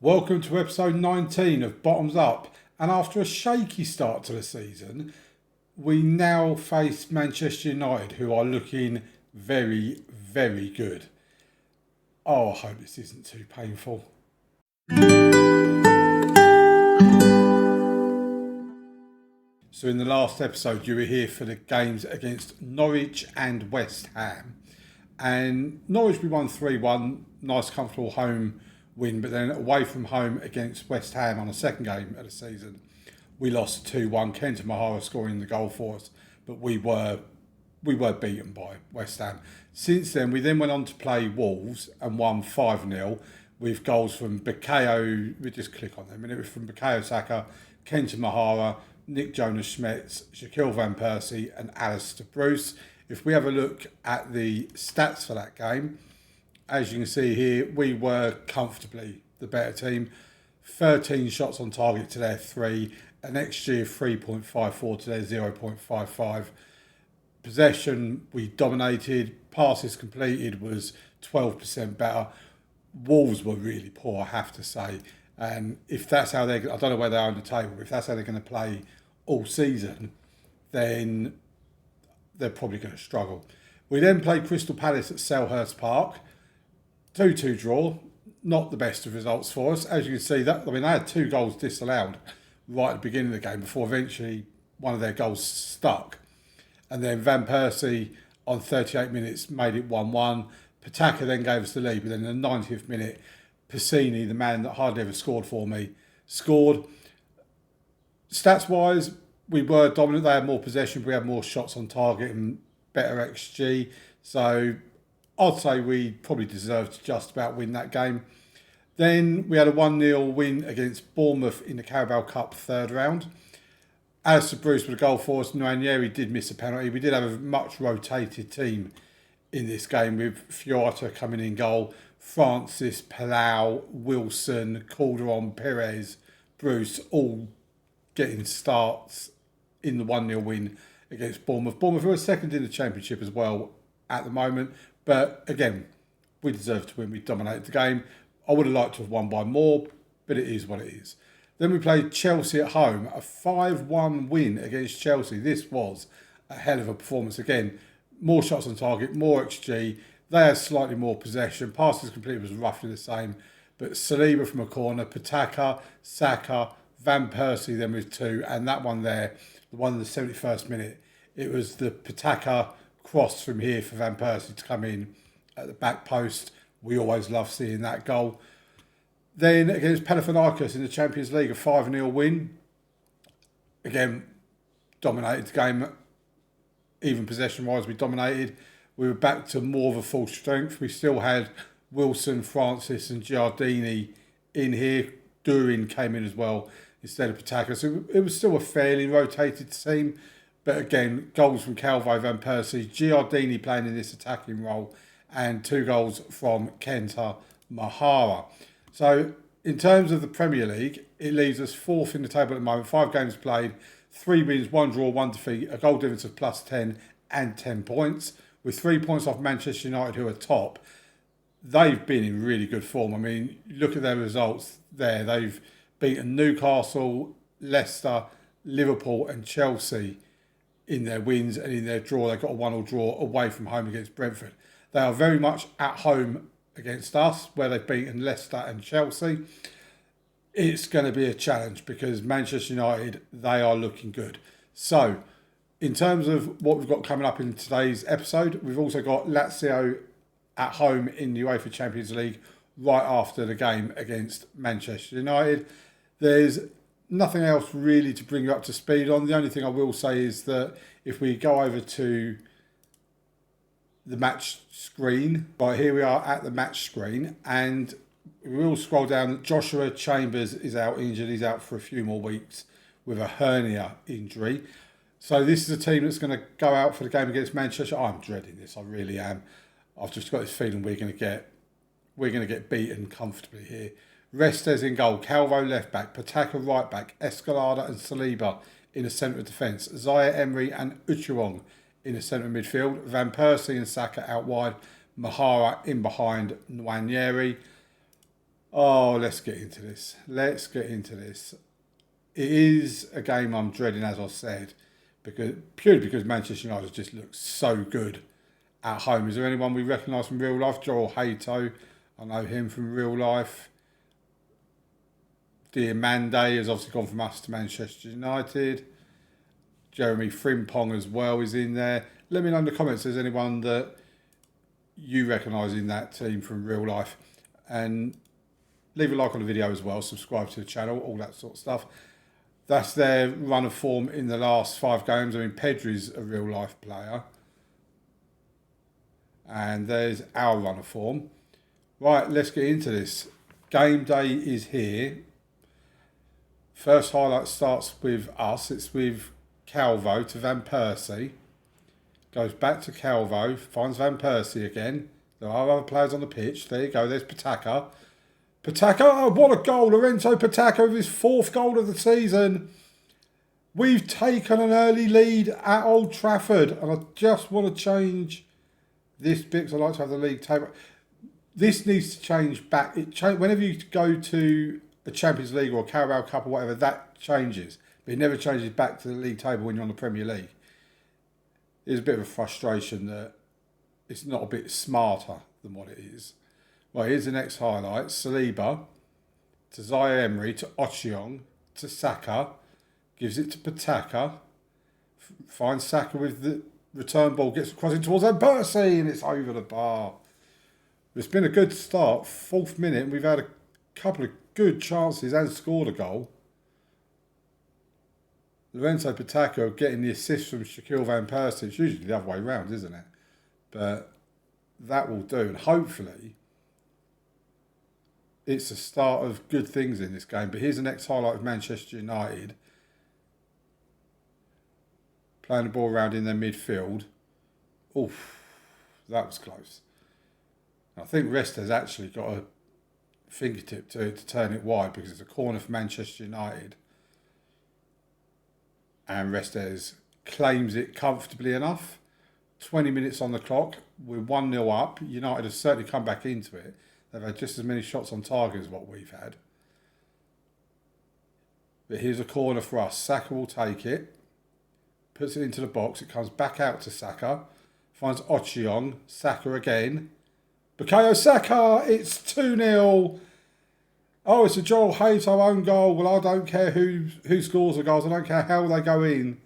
Welcome to episode 19 of Bottoms Up, and after a shaky start to the season, we now face Manchester United, who are looking very, very good. Oh, I hope this isn't too painful. So in the last episode, you were here for the games against Norwich and West Ham. And Norwich, we won 3-1, nice comfortable home win, but then away from home against West Ham on the second game of the season, we lost 2-1. Kenta Mahara scoring the goal for us, but we were beaten by West Ham. Since then, we then went on to play Wolves and won 5-0 with goals from Bukayo. We just click on them, and it was from Bukayo Saka, Kenta Mahara, Nick Jonas-Schmetz, Shaquille Van Persie, and Alistair Bruce. If we have a look at the stats for that game, as you can see here, we were comfortably the better team. 13 shots on target to their 3, an XG of 3.54 to their 0.55. Possession, we dominated. Passes completed was 12% better. Wolves were really poor, I have to say. And if that's how I don't know where they are on the table, but if that's how they're going to play all season, then they're probably going to struggle. We then played Crystal Palace at Selhurst Park. 2-2 draw, not the best of results for us. As you can see, they had 2 goals disallowed right at the beginning of the game before eventually one of their goals stuck. And then Van Persie on 38 minutes made it 1-1. Pataka then gave us the lead, but then in the 90th minute, Piscini, the man that hardly ever scored for me, scored. Stats-wise, we were dominant. They had more possession, we had more shots on target and better XG. So I'd say we probably deserved to just about win that game. Then we had a 1-0 win against Bournemouth in the Carabao Cup third round. Alistair Bruce with a goal for us. Nwaneri did miss a penalty. We did have a much rotated team in this game with Fiorta coming in goal, Francis, Palau, Wilson, Calderon, Perez, Bruce, all getting starts in the 1-0 win against Bournemouth. Bournemouth were second in the Championship as well at the moment. But again, we deserved to win. We dominated the game. I would have liked to have won by more, but it is what it is. Then we played Chelsea at home, a 5-1 win against Chelsea. This was a hell of a performance. Again, more shots on target, more XG. They had slightly more possession. Passes completed was roughly the same. But Saliba from a corner, Pataka, Saka, Van Persie then with 2. And that one there, the one in the 71st minute, it was the Pataka cross from here for Van Persie to come in at the back post. We always love seeing that goal. Then against Panathinaikos in the Champions League, a 5-0 win. Again, dominated the game. Even possession-wise, we dominated. We were back to more of a full strength. We still had Wilson, Francis and Giardini in here. Durin came in as well instead of Pataka. So it was still a fairly rotated team. But again, goals from Calvo, Van Persie, Giardini playing in this attacking role, and 2 goals from Kenta Mahara. So in terms of the Premier League, it leaves us 4th in the table at the moment. 5 games played, 3 wins, 1 draw, 1 defeat, a goal difference of +10 and 10 points. With 3 points off Manchester United, who are top. They've been in really good form. I mean, look at their results there. They've beaten Newcastle, Leicester, Liverpool and Chelsea in their wins, and in their draw, they got a 1-1 draw away from home against Brentford. They are very much at home against us, where they've beaten Leicester and Chelsea. It's going to be a challenge because Manchester United, they are looking good. So, in terms of what we've got coming up in today's episode, we've also got Lazio at home in the UEFA Champions League right after the game against Manchester United. There's nothing else really to bring you up to speed on. The only thing I will say is that if we go over to the match screen, right here we are at the match screen, and we will scroll down. Joshua Chambers is out injured. He's out for a few more weeks with a hernia injury. So this is a team that's going to go out for the game against Manchester. I'm dreading this. I really am. I've just got this feeling we're going to get beaten comfortably here. Restes in goal, Calvo left back, Pataka right back, Escalada and Saliba in the centre of defence, Zaya Emery and Uchirong in the centre of midfield, Van Persie and Saka out wide, Mahara in behind Nwaneri. Oh, let's get into this. Let's get into this. It is a game I'm dreading, as I said, purely because Manchester United just looks so good at home. Is there anyone we recognise from real life? Joel Hato, I know him from real life. Diamande has obviously gone from us to Manchester United. Jeremy Frimpong as well is in there. Let me know in the comments if there's anyone that you recognise in that team from real life. And leave a like on the video as well, subscribe to the channel, all that sort of stuff. That's their run of form in the last 5 games. I mean, Pedri's a real life player. And there's our run of form. Right, let's get into this. Game day is here. First highlight starts with us. It's with Calvo to Van Persie. Goes back to Calvo, finds Van Persie again. There are other players on the pitch. There you go, there's Pataka. Pataka, oh, what a goal. Lorenzo Pataka with his 4th goal of the season. We've taken an early lead at Old Trafford. And I just want to change this bit because I like to have the league table. This needs to change back. Whenever you go to a Champions League or a Carabao Cup or whatever, that changes. But it never changes back to the league table when you're on the Premier League. It's a bit of a frustration that it's not a bit smarter than what it is. Right, here's the next highlight. Saliba to Zaire Emery to Ochiong to Saka. Gives it to Pataka. Finds Saka with the return ball. Gets crossing towards Van Persie and it's over the bar. It's been a good start. 4th minute and we've had a couple of good chances and scored a goal. Lorenzo Pataka getting the assist from Shaquille Van Persie. It's usually the other way round, isn't it? But that will do. And hopefully it's the start of good things in this game. But here's the next highlight of Manchester United. Playing the ball around in their midfield. Oof, that was close. I think Resta's actually got a fingertip to turn it wide because it's a corner for Manchester United. And Restes claims it comfortably enough. 20 minutes on the clock. We're 1-0 up. United have certainly come back into it. They've had just as many shots on target as what we've had. But here's a corner for us. Saka will take it. Puts it into the box. It comes back out to Saka. Finds Ochiong. Saka again. Bukayo Saka. It's 2-0. Oh, it's a Joel Hato own goal. Well, I don't care who scores the goals. I don't care how they go in.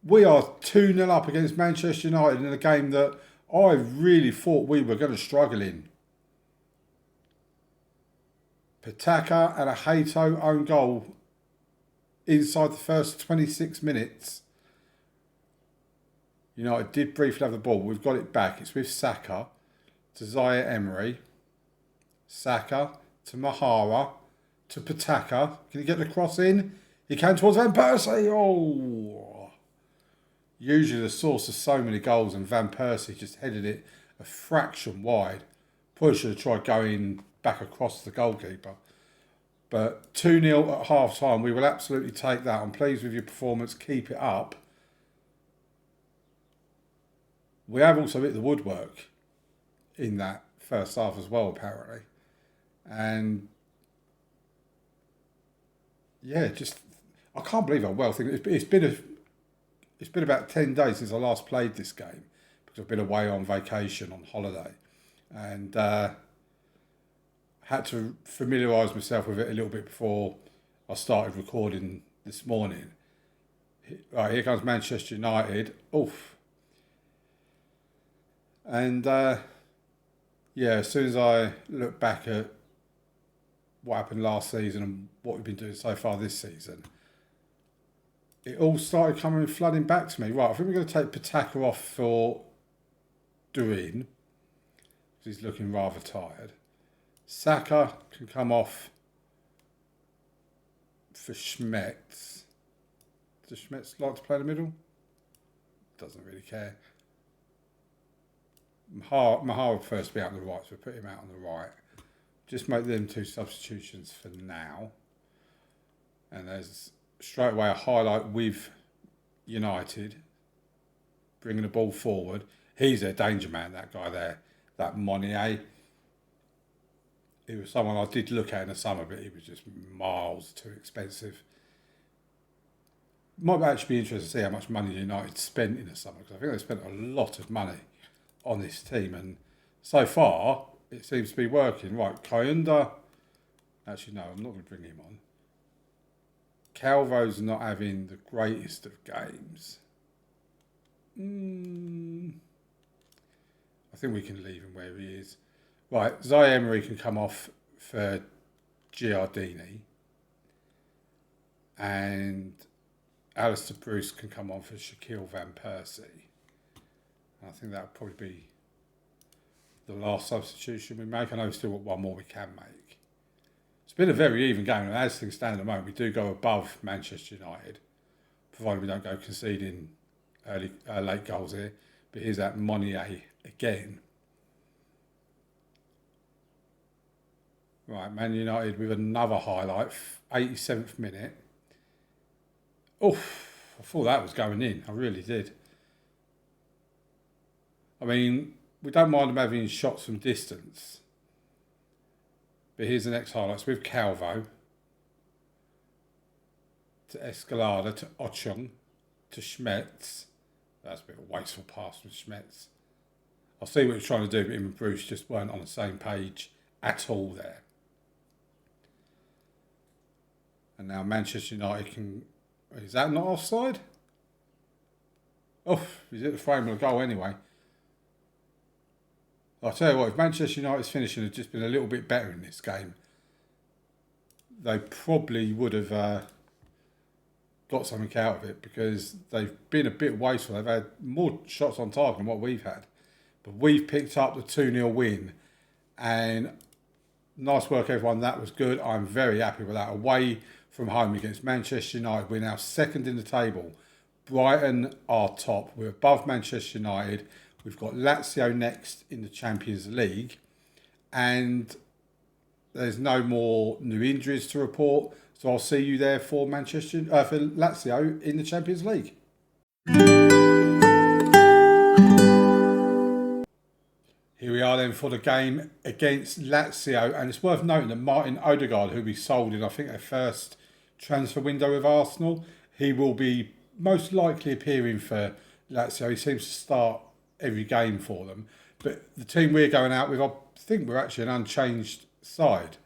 We are 2-0 up against Manchester United in a game that I really thought we were going to struggle in. Pataka and a Hato own goal inside the first 26 minutes. United did briefly have the ball. We've got it back. It's with Saka to Zaire Emery. Saka to Mahara to Pataka. Can he get the cross in? He can towards Van Persie. Oh! Usually the source of so many goals and Van Persie just headed it a fraction wide. Probably should have tried going back across the goalkeeper. But 2-0 at half time. We will absolutely take that. I'm pleased with your performance. Keep it up. We have also hit the woodwork in that first half as well, apparently. And yeah, just I can't believe how well things. It's been about 10 days since I last played this game because I've been away on vacation on holiday, and had to familiarise myself with it a little bit before I started recording this morning. Right, here comes Manchester United. Oof. And yeah, as soon as I look back at what happened last season and what we've been doing so far this season, it all started flooding back to me. Right, I think we're going to take Pataka off for Durin, because he's looking rather tired. Saka can come off for Schmetz. Does Schmetz like to play in the middle? Doesn't really care. Mahara prefers to be out on the right, so we put him out on the right. Just make them 2 substitutions for now. And there's straight away a highlight with United bringing the ball forward. He's a danger man, that guy there, that Monnier. he was someone I did look at in the summer, but he was just miles too expensive. Might actually be interesting to see how much money United spent in the summer, because I think they spent a lot of money on this team, and so far it seems to be working. Right, Kayunda. Actually, no, I'm not going to bring him on. Calvo's not having the greatest of games. I think we can leave him where he is. Right, Emery can come off for Giardini. And Alistair Bruce can come on for Shaquille Van Persie. And I think that would probably be the last substitution we make. I know we've still got one more we can make. It's been a very even game, and as things stand at the moment, we do go above Manchester United, provided we don't go conceding late goals here. But here's that Monnier again. Right, Man United with another highlight, 87th minute. Oof, I thought that was going in. I really did. I mean, we don't mind them having shots from distance. But here's the next highlights with Calvo. To Escalada, to Ochung, to Schmetz. That's a bit of a wasteful pass from Schmetz. I'll see what he's trying to do, but him and Bruce just weren't on the same page at all there. And now Manchester United can... Is that not offside? Oh, he's at the frame of the goal anyway. I'll tell you what, if Manchester United's finishing had just been a little bit better in this game, they probably would have got something out of it, because they've been a bit wasteful. They've had more shots on target than what we've had. But we've picked up the 2-0 win. And nice work, everyone. That was good. I'm very happy with that. Away from home against Manchester United. We're now second in the table. Brighton are top. We're above Manchester United. We've got Lazio next in the Champions League. And there's no more new injuries to report. So I'll see you there for for Lazio in the Champions League. Here we are then for the game against Lazio. And it's worth noting that Martin Odegaard, who we sold in, I think, their first transfer window with Arsenal, he will be most likely appearing for Lazio. He seems to start every game for them. But the team we're going out with, I think we're actually an unchanged side.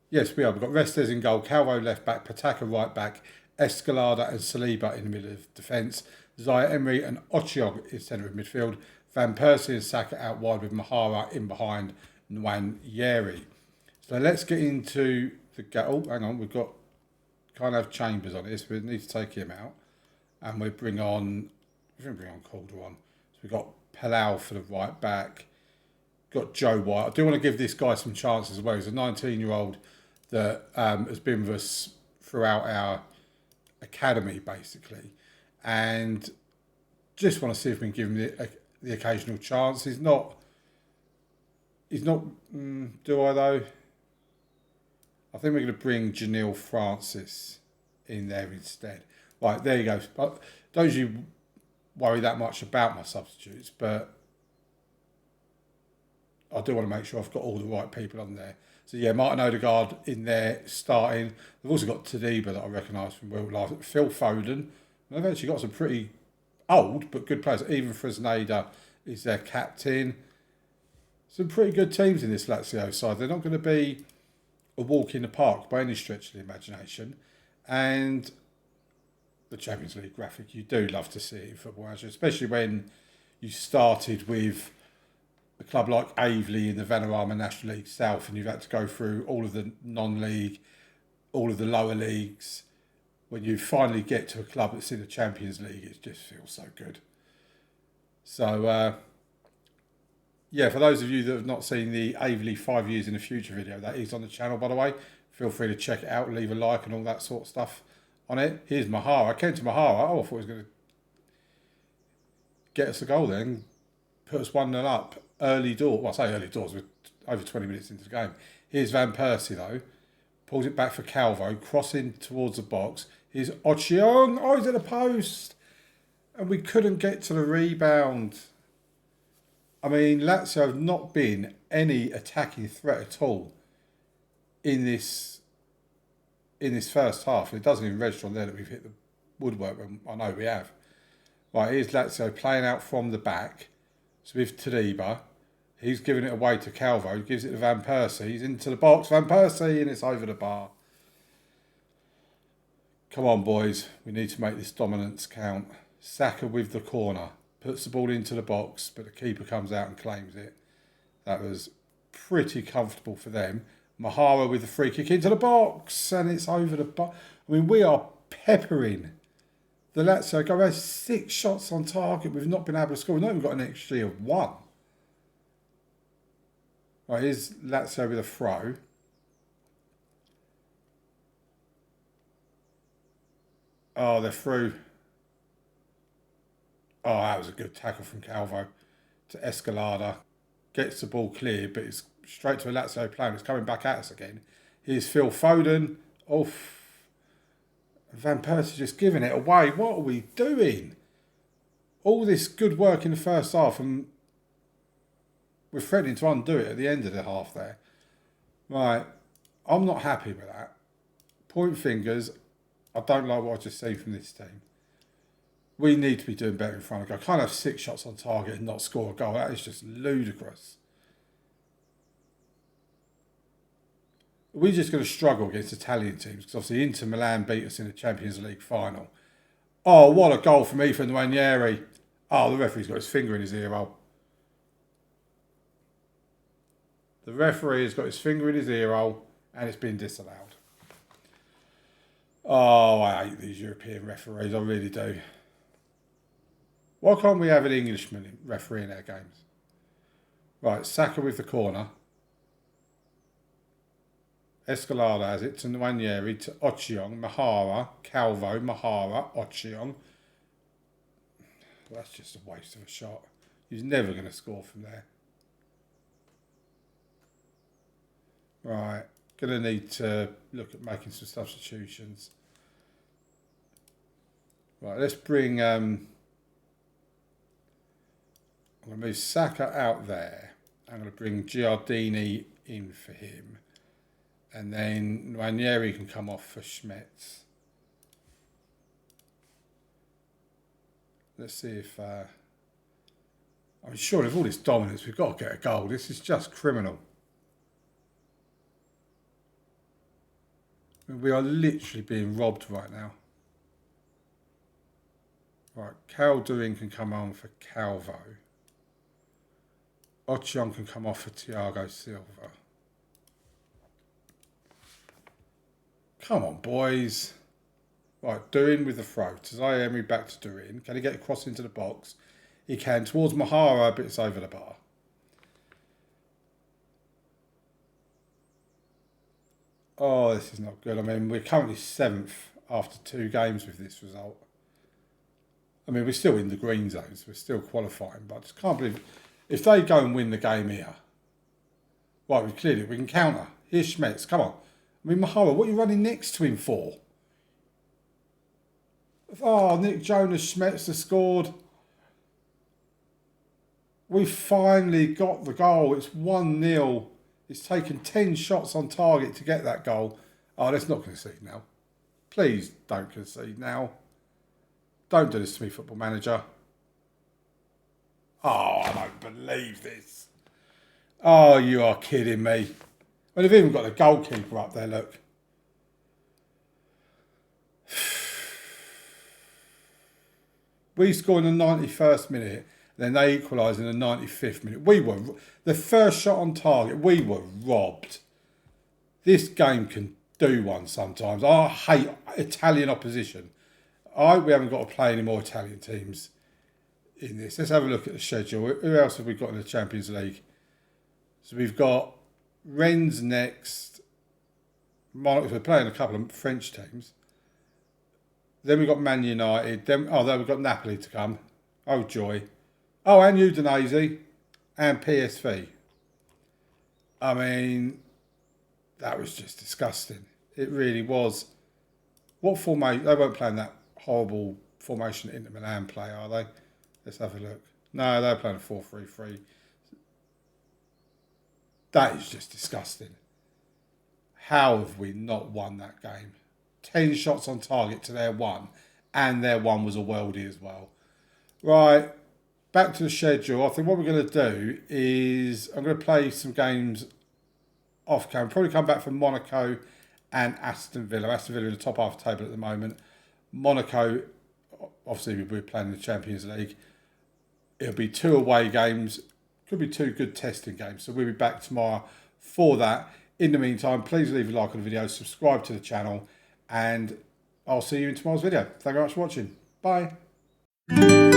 Yes, we are. We've got Restes in goal, Calvo left back, Pataka right back, Escalada and Saliba in the middle of defence, Zaire Emery and Ochiog in centre of midfield, Van Persie and Saka out wide with Mahara in behind Nwaneri. So let's get into the... Oh, hang on, can't have Chambers on this. We need to take him out. And we're going to bring on Calderon. So we've got Palau for the right back. Got Joe White. I do want to give this guy some chances as well. He's a 19-year-old that has been with us throughout our academy, basically. And just want to see if we can give him the occasional chance. He's not, do I though? I think we're going to bring Janelle Francis in there instead. Right, there you go. But don't you worry that much about my substitutes, but I do want to make sure I've got all the right people on there. So yeah, Martin Odegaard in there starting. We've also got Tadiba that I recognise from World Life. Phil Foden. They've actually got some pretty old but good players. Even Fresneda is their captain. Some pretty good teams in this Lazio side. They're not going to be a walk in the park by any stretch of the imagination. And the Champions League graphic, you do love to see it in football, especially when you started with a club like Aveley in the Vanarama National League South, and you've had to go through all of the non-league, all of the lower leagues. When you finally get to a club that's in the Champions League, it just feels so good. So, yeah, for those of you that have not seen the Aveley 5 years in the future video, that is on the channel, by the way. Feel free to check it out, leave a like and all that sort of stuff on it. Here's Mahara. I came to Mahara. Oh, I thought he was going to get us a goal then. Put us 1-0 up. Early door. Well, I say early doors. We're over 20 minutes into the game. Here's Van Persie, though. Pulls it back for Calvo. Crossing towards the box. Here's Ochiong. Oh, he's at the post. And we couldn't get to the rebound. I mean, Lazio have not been any attacking threat at all in this first half. It doesn't even register on there that we've hit the woodwork. I know we have. Right, here's Lazio playing out from the back. So with Tadiba, he's giving it away to Calvo. He gives it to Van Persie. He's into the box. Van Persie, and it's over the bar. Come on, boys. We need to make this dominance count. Saka with the corner. Puts the ball into the box, but the keeper comes out and claims it. That was pretty comfortable for them. Mahara with the free kick into the box, and it's over the bar. I mean, we are peppering the Lazio. Go has 6 shots on target. We've not been able to score. We've not even got an XG of 1. Right, here's Lazio with a throw. Oh, they're through. Oh, that was a good tackle from Calvo to Escalada. Gets the ball clear, but it's straight to a Lazio player. It's coming back at us again. Here's Phil Foden. Oh, Van Persie just giving it away. What are we doing? All this good work in the first half, and we're threatening to undo it at the end of the half there. Right, I'm not happy with that. Point fingers. I don't like what I just seen from this team. We need to be doing better in front of goal. I can't have 6 shots on target and not score a goal. That is just ludicrous. We're just going to struggle against Italian teams because obviously Inter Milan beat us in the Champions League final. Oh, what a goal from Ethan Nwaneri. Oh, the referee's got his finger in his ear hole. The referee has got his finger in his ear hole and it's been disallowed. Oh, I hate these European referees. I really do. Why can't we have an Englishman refereeing our games? Right, Saka with the corner. Escalada has it to Nwaneri, to Ochiong, Mahara, Calvo, Mahara, Ochiong. Well, that's just a waste of a shot. He's never going to score from there. Right, going to need to look at making some substitutions. Right, let's bring... I'm going to move Saka out there. I'm going to bring Giardini in for him. And then Nwaneri can come off for Schmetz. Let's see if... I'm sure with all this dominance, we've got to get a goal. This is just criminal. We are literally being robbed right now. Right, Calderin can come on for Calvo. Ochiong can come off for Thiago Silva. Come on, boys. Right, Durin with the throw. Tazai Emery back to Durin. Can he get across into the box? He can. Towards Mahara, but it's over the bar. Oh, this is not good. I mean, we're currently 7th after 2 games with this result. I mean, we're still in the green zones. We're still qualifying, but I just can't believe... If they go and win the game here... Right, we've cleared it. We can counter. Here's Schmetz. Come on. I mean, Mahara, what are you running next to him for? Oh, Nick Jonas Schmetz has scored. We finally got the goal. It's 1-0. It's taken 10 shots on target to get that goal. Oh, let's not concede now. Please don't concede now. Don't do this to me, Football Manager. Oh, I don't believe this. Oh, you are kidding me. Well, they've even got the goalkeeper up there, look. We scored in the 91st minute, then they equalised in the 95th minute. We were, the first shot on target, we were robbed. This game can do one sometimes. I hate Italian opposition. I hope we haven't got to play any more Italian teams in this. Let's have a look at the schedule. Who else have we got in the Champions League? So we've got Rennes next. We're playing a couple of French teams. Then we've got Man United. Then we've got Napoli to come. Oh, joy. Oh, and Udinese and PSV. I mean, that was just disgusting. It really was. What formation? They weren't playing that horrible formation Inter Milan play, are they? Let's have a look. No, they're playing a 4-3-3. That is just disgusting. How have we not won that game? 10 shots on target to their 1, and their 1 was a worldie as well. Right, back to the schedule. I think what we're going to do is I'm going to play some games off camera. Probably come back from Monaco and Aston Villa. Aston Villa in the top half the table at the moment. Monaco, obviously we're playing in the Champions League. It'll be 2 away games. Could be 2 good testing games. So we'll be back tomorrow for that. In the meantime, please leave a like on the video, subscribe to the channel, and I'll see you in tomorrow's video. Thank you very much for watching. Bye.